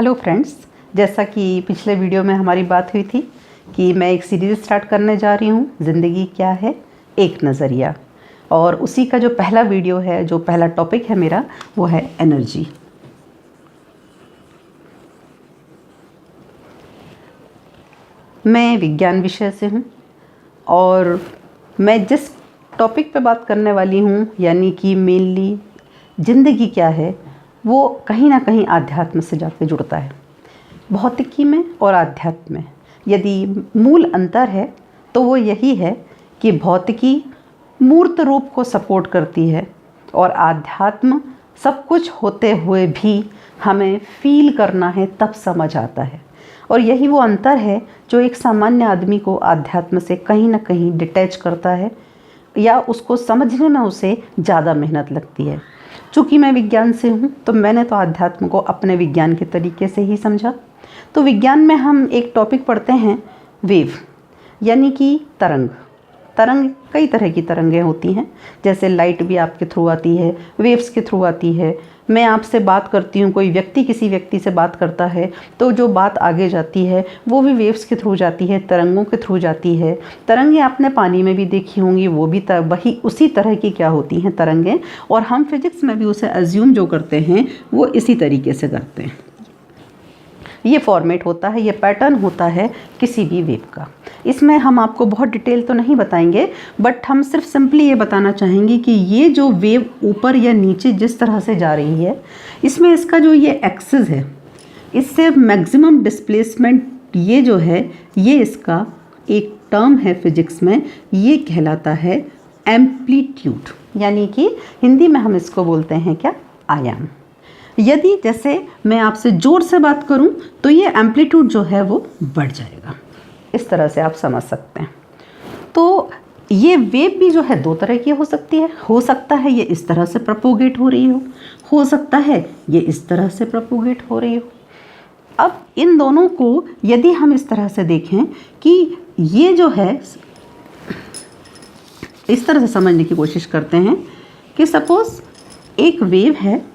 Hello friends, जैसा कि पिछले वीडियो में हमारी बात हुई थी कि मैं एक सीरीज़ स्टार्ट करने जा रही हूँ, ज़िंदगी क्या है एक नज़रिया। और उसी का जो पहला वीडियो है, जो पहला टॉपिक है मेरा, वो है एनर्जी। मैं विज्ञान विषय से हूँ और मैं जिस टॉपिक पे बात करने वाली हूँ, यानी कि मेनली ज़िंदगी क्या है, वो कहीं ना कहीं आध्यात्म से जाके जुड़ता है। भौतिकी में और आध्यात्म में यदि मूल अंतर है तो वो यही है कि भौतिकी मूर्त रूप को सपोर्ट करती है और आध्यात्म सब कुछ होते हुए भी हमें फील करना है, तब समझ आता है। और यही वो अंतर है जो एक सामान्य आदमी को आध्यात्म से कहीं ना कहीं डिटैच करता है या उसको समझने में उसे ज़्यादा मेहनत लगती है। चूँकि मैं विज्ञान से हूँ तो मैंने तो अध्यात्म को अपने विज्ञान के तरीके से ही समझा। तो विज्ञान में हम एक टॉपिक पढ़ते हैं वेव, यानी कि तरंग। तरंग कई तरह की तरंगें होती हैं, जैसे लाइट भी आपके थ्रू आती है, वेव्स के थ्रू आती है। मैं आपसे बात करती हूँ, कोई व्यक्ति किसी व्यक्ति से बात करता है तो जो बात आगे जाती है वो भी वेव्स के थ्रू जाती है, तरंगों के थ्रू जाती है। तरंगें आपने पानी में भी देखी होंगी, वो भी वही उसी तरह की क्या होती हैं तरंगें। और हम फिज़िक्स में भी उसे अज्यूम जो करते हैं वो इसी तरीके से करते हैं। ये फॉर्मेट होता है, ये पैटर्न होता है किसी भी वेव का। इसमें हम आपको बहुत डिटेल तो नहीं बताएंगे, बट हम सिर्फ सिंपली ये बताना चाहेंगे कि ये जो वेव ऊपर या नीचे जिस तरह से जा रही है, इसमें इसका जो ये एक्सिस है, इससे मैक्सिमम डिस्प्लेसमेंट ये जो है, ये इसका एक टर्म है फिजिक्स में, ये कहलाता है एम्पलीट्यूड, यानी कि हिंदी में हम इसको बोलते हैं क्या, आयाम। यदि जैसे मैं आपसे ज़ोर से बात करूं तो ये एम्पलीट्यूड जो है वो बढ़ जाएगा। इस तरह से आप समझ सकते हैं। तो ये वेव भी जो है दो तरह की हो सकती है। हो सकता है ये इस तरह से प्रोपोगेट हो रही हो सकता है ये इस तरह से प्रोपोगेट हो रही हो। अब इन दोनों को यदि हम इस तरह से देखें कि ये जो है, इस तरह से समझने की कोशिश करते हैं कि सपोज़ एक वेव है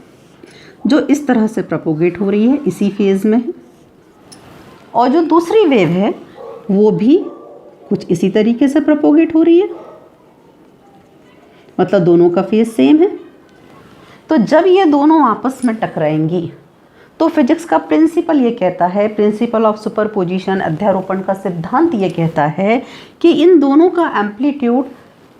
जो इस तरह से प्रोपोगेट हो रही है, इसी फेज़ में है, और जो दूसरी वेव है वो भी कुछ इसी तरीके से प्रोपोगेट हो रही है, मतलब दोनों का फेज़ सेम है। तो जब ये दोनों आपस में टकराएंगी तो फिजिक्स का प्रिंसिपल ये कहता है, प्रिंसिपल ऑफ सुपरपोजिशन, अध्यारोपण का सिद्धांत ये कहता है कि इन दोनों का एम्पलीट्यूड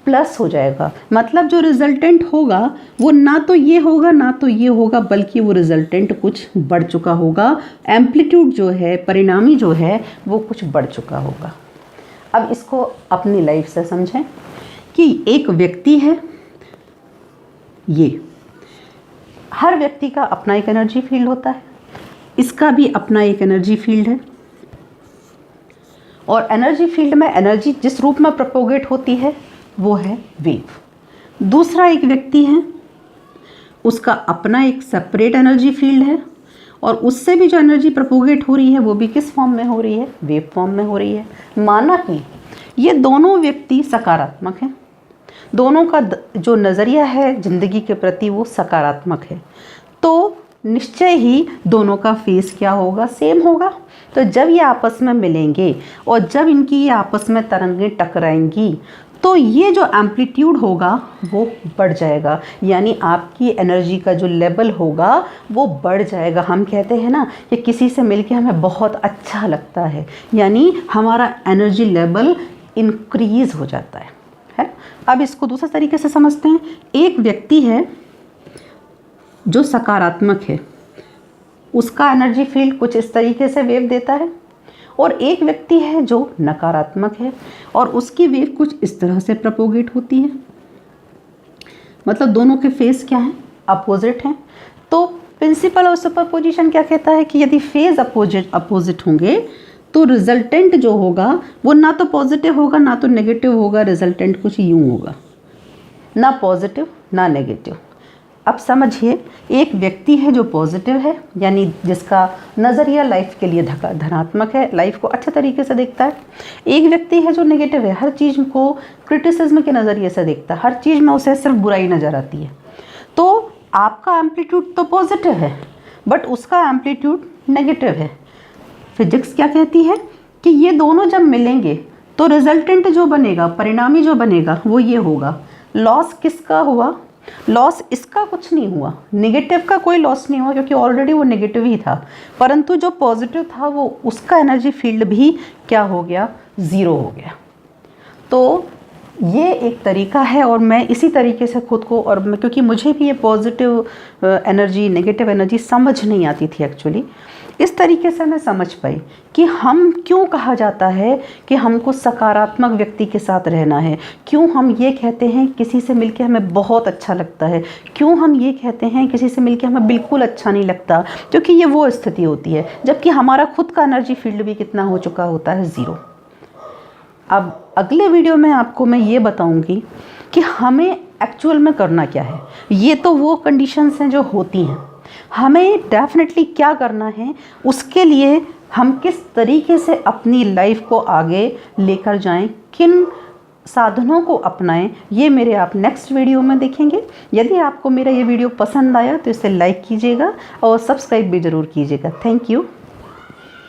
प्लस हो जाएगा। मतलब जो रिजल्टेंट होगा वो ना तो ये होगा ना तो ये होगा, बल्कि वो रिजल्टेंट कुछ बढ़ चुका होगा। एम्पलीट्यूड जो है, परिणामी जो है, वो कुछ बढ़ चुका होगा। अब इसको अपनी लाइफ से समझें कि एक व्यक्ति है, ये हर व्यक्ति का अपना एक एनर्जी फील्ड होता है, इसका भी अपना एक एनर्जी फील्ड है। और एनर्जी फील्ड में एनर्जी जिस रूप में प्रोपोगेट होती है वो है वेव। दूसरा एक व्यक्ति है, उसका अपना एक सेपरेट एनर्जी फील्ड है, और उससे भी जो एनर्जी प्रोपोगेट हो रही है वो भी किस फॉर्म में हो रही है, वेव फॉर्म में हो रही है। माना कि ये दोनों व्यक्ति सकारात्मक हैं, दोनों का जो नज़रिया है ज़िंदगी के प्रति वो सकारात्मक है, तो निश्चय ही दोनों का फेस क्या होगा, सेम होगा। तो जब ये आपस में मिलेंगे और जब इनकी ये आपस में तरंगें टकराएंगी तो ये जो एम्पलीट्यूड होगा वो बढ़ जाएगा, यानी आपकी एनर्जी का जो लेवल होगा वो बढ़ जाएगा। हम कहते हैं ना कि किसी से मिलके हमें बहुत अच्छा लगता है, यानी हमारा एनर्जी लेवल इंक्रीज़ हो जाता है। अब इसको दूसरे तरीके से समझते हैं। एक व्यक्ति है जो सकारात्मक है, उसका एनर्जी फील्ड कुछ इस तरीके से वेव देता है, और एक व्यक्ति है जो नकारात्मक है और उसकी वेव कुछ इस तरह से प्रोपोगेट होती है। मतलब दोनों के फेस क्या हैं, अपोजिट हैं। तो प्रिंसिपल ऑफ सुपरपोजिशन क्या कहता है कि यदि फेज अपोजिट होंगे तो रिजल्टेंट जो होगा वो ना तो पॉजिटिव होगा ना तो नेगेटिव होगा, रिजल्टेंट कुछ यूँ होगा, ना पॉजिटिव ना नेगेटिव। अब समझिए, एक व्यक्ति है जो पॉजिटिव है, यानी जिसका नज़रिया लाइफ के लिए धनात्मक है, लाइफ को अच्छे तरीके से देखता है। एक व्यक्ति है जो नेगेटिव है, हर चीज़ को क्रिटिसिज्म के नज़रिए से देखता है, हर चीज़ में उसे सिर्फ बुराई नज़र आती है। तो आपका एम्पलीट्यूड तो पॉजिटिव है, बट उसका एम्पलीट्यूड नेगेटिव है। फिजिक्स क्या कहती है कि ये दोनों जब मिलेंगे तो रिजल्टेंट जो बनेगा, परिणामी जो बनेगा वो ये होगा। लॉस किसका हुआ? लॉस इसका कुछ नहीं हुआ, नेगेटिव का कोई लॉस नहीं हुआ क्योंकि ऑलरेडी वो नेगेटिव ही था, परंतु जो पॉजिटिव था वो उसका एनर्जी फील्ड भी क्या हो गया? ज़ीरो हो गया। तो ये एक तरीका है और मैं इसी तरीके से खुद को, और क्योंकि मुझे भी ये पॉजिटिव एनर्जी नेगेटिव एनर्जी समझ नहीं आती थी एक्चुअली, इस तरीके से मैं समझ पाई कि हम क्यों कहा जाता है कि हमको सकारात्मक व्यक्ति के साथ रहना है, क्यों हम ये कहते हैं किसी से मिलके हमें बहुत अच्छा लगता है, क्यों हम ये कहते हैं किसी से मिलके हमें बिल्कुल अच्छा नहीं लगता, क्योंकि ये वो स्थिति होती है जबकि हमारा खुद का एनर्जी फील्ड भी कितना हो चुका होता है? ज़ीरो। अब अगले वीडियो में आपको मैं ये बताऊंगी कि हमें एक्चुअल में करना क्या है। ये तो वो कंडीशंस हैं जो होती हैं, हमें डेफिनेटली क्या करना है, उसके लिए हम किस तरीके से अपनी लाइफ को आगे लेकर जाएं, किन साधनों को अपनाएं, ये मेरे आप नेक्स्ट वीडियो में देखेंगे। यदि आपको मेरा ये वीडियो पसंद आया तो इसे लाइक कीजिएगा और सब्सक्राइब भी ज़रूर कीजिएगा। Thank you.